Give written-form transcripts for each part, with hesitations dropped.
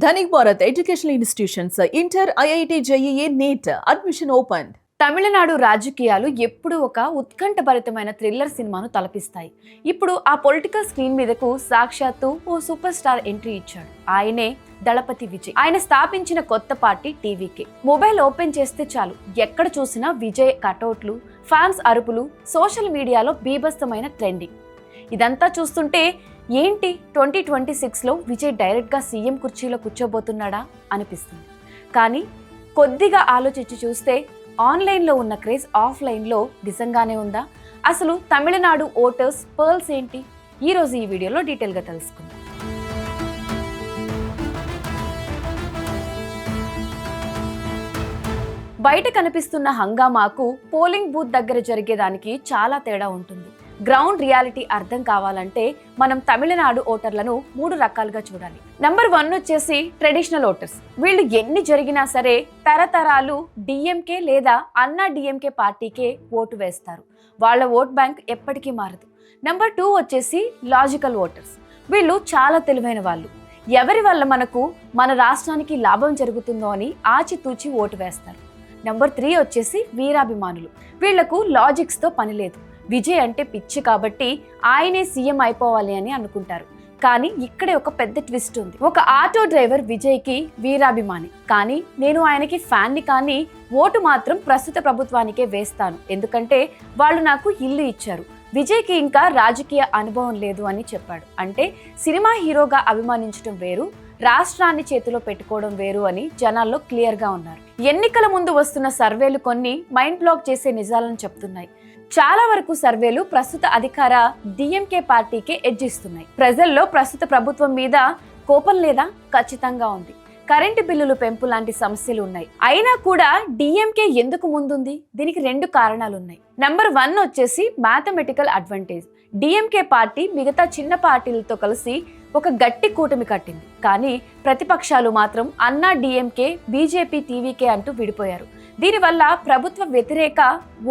Dhanik Bharat educational institutions inter IIT JEE NEET admission open. Tamil Nadu రాజకీయాలు ఎప్పుడూ ఒక ఉత్కంఠభరితమైన థ్రిల్లర్ సినిమాను తలపిస్తాయి. ఇప్పుడు ఆ పొలిటికల్ స్క్రీన్ మీదకు సాక్షాత్తు ఓ సూపర్ స్టార్ ఎంట్రీ ఇచ్చాడు. ఆయనే దళపతి విజయ్. ఆయన స్థాపించిన కొత్త పార్టీ టీవీకే. మొబైల్ ఓపెన్ చేస్తే చాలు, ఎక్కడ చూసినా విజయ్ కటౌట్లు, ఫ్యాన్స్ అరుపులు, సోషల్ మీడియాలో బీభత్సమైన ట్రెండింగ్. ఇదంతా చూస్తుంటే ఏంటి 2026లో విజయ్ డైరెక్ట్గా సీఎం కుర్చీలో కూర్చోబోతున్నాడా అనిపిస్తుంది. కానీ కొద్దిగా ఆలోచించి చూస్తే ఆన్లైన్లో ఉన్న క్రేజ్ ఆఫ్లైన్లో నిజంగానే ఉందా? అసలు తమిళనాడు ఓటర్స్ పర్ల్స్ ఏంటి? ఈరోజు ఈ వీడియోలో డీటెయిల్గా తెలుసుకుందాం. బయట కనిపిస్తున్న హంగామాకు పోలింగ్ బూత్ దగ్గర జరిగేదానికి చాలా తేడా ఉంటుంది. గ్రౌండ్ రియాలిటీ అర్థం కావాలంటే మనం తమిళనాడు ఓటర్లను 3 రకాలుగా చూడాలి. నెంబర్ 1 వచ్చేసి ట్రెడిషనల్ ఓటర్స్. వీళ్ళు ఎన్ని జరిగినా సరే తరతరాలు డిఎంకే లేదా అన్నా డిఎంకే పార్టీకే ఓటు వేస్తారు. వాళ్ళ ఓట్ బ్యాంక్ ఎప్పటికీ మారదు. నెంబర్ 2 వచ్చేసి లాజికల్ ఓటర్స్. వీళ్ళు చాలా తెలివైన వాళ్ళు. ఎవరి వల్ల మనకు మన రాష్ట్రానికి లాభం జరుగుతుందో అని ఆచితూచి ఓటు వేస్తారు. నెంబర్ 3 వచ్చేసి వీరాభిమానులు. వీళ్లకు లాజిక్స్తో పని లేదు. విజయ్ అంటే పిచ్చి కాబట్టి ఆయనే సీఎం అయిపోవాలి అని అనుకుంటారు. కానీ ఇక్కడే ఒక పెద్ద ట్విస్ట్ ఉంది. ఒక ఆటో డ్రైవర్ విజయ్కి వీరాభిమాని, కానీ నేను ఆయనకి ఫ్యాన్ని, కానీ ఓటు మాత్రం ప్రస్తుత ప్రభుత్వానికే వేస్తాను, ఎందుకంటే వాళ్ళు నాకు ఇల్లు ఇచ్చారు. విజయ్కి ఇంకా రాజకీయ అనుభవం లేదు అని చెప్పాడు. అంటే సినిమా హీరోగా అభిమానించడం వేరు, రాష్ట్రాన్ని చేతిలో పెట్టుకోవడం వేరు అని జనాల్లో క్లియర్గా ఉన్నారు. ఎన్నికల ముందు వస్తున్న సర్వేలు కొన్ని మైండ్ బ్లాక్ చేసే నిజాలను చెప్తున్నాయి. చాలా వరకు సర్వేలు ప్రస్తుత అధికార డిఎంకే పార్టీకే ఎడ్జిస్తున్నాయి. ప్రజల్లో ప్రస్తుత ప్రభుత్వం మీద కోపం లేదా? ఖచ్చితంగా ఉంది. కరెంటు బిల్లులు పెంపు లాంటి సమస్యలు ఉన్నాయి. అయినా కూడా డిఎంకే ఎందుకు ముందుంది? దీనికి 2 కారణాలు ఉన్నాయి. నెంబర్ 1 వచ్చేసి మ్యాథమెటికల్ అడ్వాంటేజ్. డిఎంకే పార్టీ మిగతా చిన్న పార్టీలతో కలిసి ఒక గట్టి కూటమి కట్టింది. కానీ ప్రతిపక్షాలు మాత్రం అన్నా డిఎంకే, బీజేపీ, టీవీకే అంటూ విడిపోయారు. దీనివల్ల ప్రభుత్వ వ్యతిరేక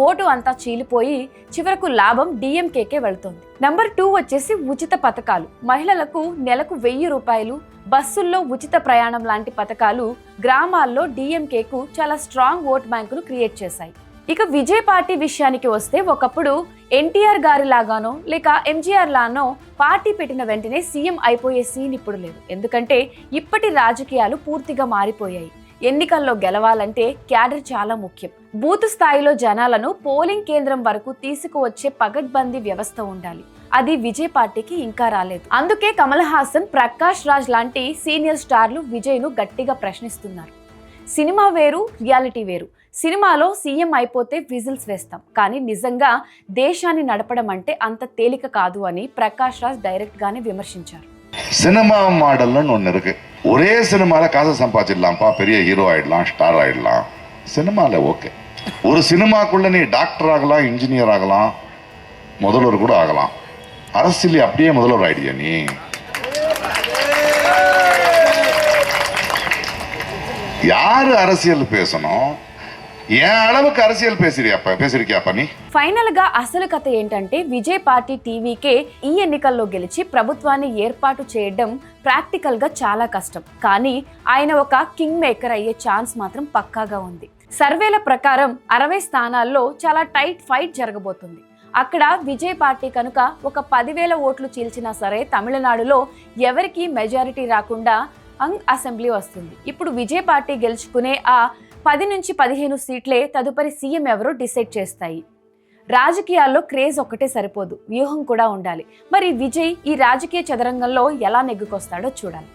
ఓటు అంతా చీలిపోయి చివరకు లాభం డిఎంకేకే వెళ్తోంది. నెంబర్ 2 వచ్చేసి ఉచిత పథకాలు. మహిళలకు నెలకు 1000 రూపాయలు, బస్సుల్లో ఉచిత ప్రయాణం లాంటి పథకాలు గ్రామాల్లో డిఎంకేకు చాలా స్ట్రాంగ్ ఓట్ బ్యాంకును క్రియేట్ చేశాయి. ఇక విజయ్ పార్టీ విషయానికి వస్తే ఒకప్పుడు ఎన్టీఆర్ గారి లాగానో లేక ఎంజీఆర్ లానో పార్టీ పెట్టిన వెంటనే సీఎం అయిపోయే సీన్ ఇప్పుడు లేదు. ఎందుకంటే ఇప్పటి రాజకీయాలు పూర్తిగా మారిపోయాయి. ఎన్నికల్లో గెలవాలంటే క్యాడర్ చాలా ముఖ్యం. బూత్ స్థాయిలో జనాలను పోలింగ్ కేంద్రం వరకు తీసుకువచ్చే పగడ్బందీ వ్యవస్థ ఉండాలి. అది విజయ్ పార్టీకి ఇంకా రాలేదు. అందుకే కమల్ హాసన్, ప్రకాష్ రాజ్ లాంటి సీనియర్ స్టార్లు విజయ్ను గట్టిగా ప్రశ్నిస్తున్నారు. సినిమా వేరు, రియాలిటీ వేరు. సినిమాలో సీఎం అయిపోతే విజిల్స్ వేస్తాం, కానీ నిజంగా దేశాన్ని నడపడం అంటే అంత తేలిక కాదు అని ప్రకాష్ రాజ్ డైరెక్ట్ గానే విమర్శించారు. சினிமா மாடல்னு ஒன்று இருக்கு. ஒரே சினிமாவில் காசை சம்பாதிச்சிடலாம்ப்பா, பெரிய ஹீரோ ஆயிடலாம், ஸ்டார் ஆயிடலாம். சினிமாவில் ஓகே. ஒரு சினிமாக்குள்ள நீ டாக்டர் ஆகலாம், இன்ஜினியர் ஆகலாம், முதல்வர் கூட ஆகலாம். அரசியல் அப்படியே முதல்வர் ஆயிடுயா நீ. யாரு அரசியல் பேசணும்? ஏன் அளவுக்கு அரசியல் பேசிருக்கியாப்பா நீ? ఫైనల్ గా అసలు కథ ఏంటంటే విజయ్ పార్టీ టీవీకే ఈ ఎన్నికల్లో గెలిచి ప్రభుత్వాన్ని ఏర్పాటు చేయడం ప్రాక్టికల్ గా చాలా కష్టం. కానీ ఆయన ఒక కింగ్ మేకర్ అయ్యే ఛాన్స్ మాత్రం పక్కాగా ఉంది. సర్వేల ప్రకారం 60 స్థానాల్లో చాలా టైట్ ఫైట్ జరగబోతుంది. అక్కడ విజయ్ పార్టీ కనుక ఒక 10,000 ఓట్లు చీల్చినా సరే తమిళనాడులో ఎవరికి మెజారిటీ రాకుండా అసెంబ్లీ వస్తుంది. ఇప్పుడు విజయ్ పార్టీ గెలుచుకునే ఆ 10 నుంచి 15 సీట్లే తదుపరి సీఎం ఎవరో డిసైడ్ చేస్తాయి. రాజకీయాల్లో క్రేజ్ ఒక్కటే సరిపోదు, వ్యూహం కూడా ఉండాలి. మరి విజయ్ ఈ రాజకీయ చదరంగంలో ఎలా నెగ్గుకొస్తాడో చూడాలి.